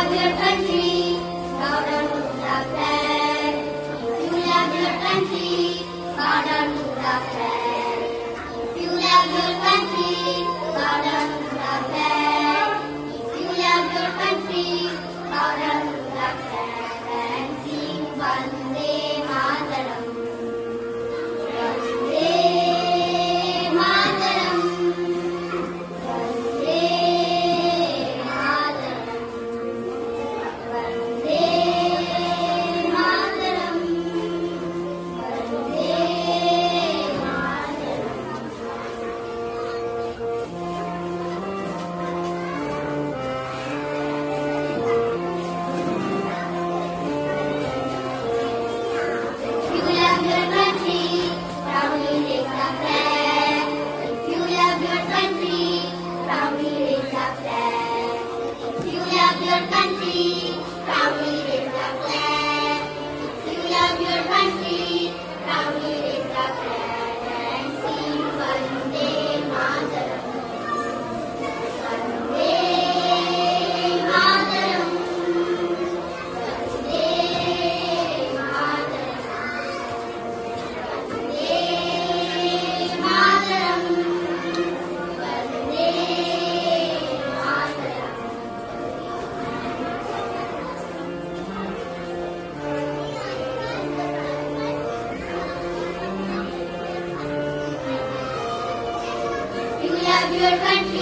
love your country, bow down to the flag. If you love your country, bow down to the flag. If you love your country, bow down to the flag. If you love your country, bow down to the flag and sing Vande Mataram. Vande Mataram. Vande Mataram. Vande Mataram. Vande If you love your country, proudly raise the flag. If you love your country, proudly raise the flag. If you love your country, proudly raise the flag. If you love your country, proudly raise the flag and sing Vande Mataram. Vande Mataram. Vande Mataram. Vande Mataram. Vande Mataram. You love your country.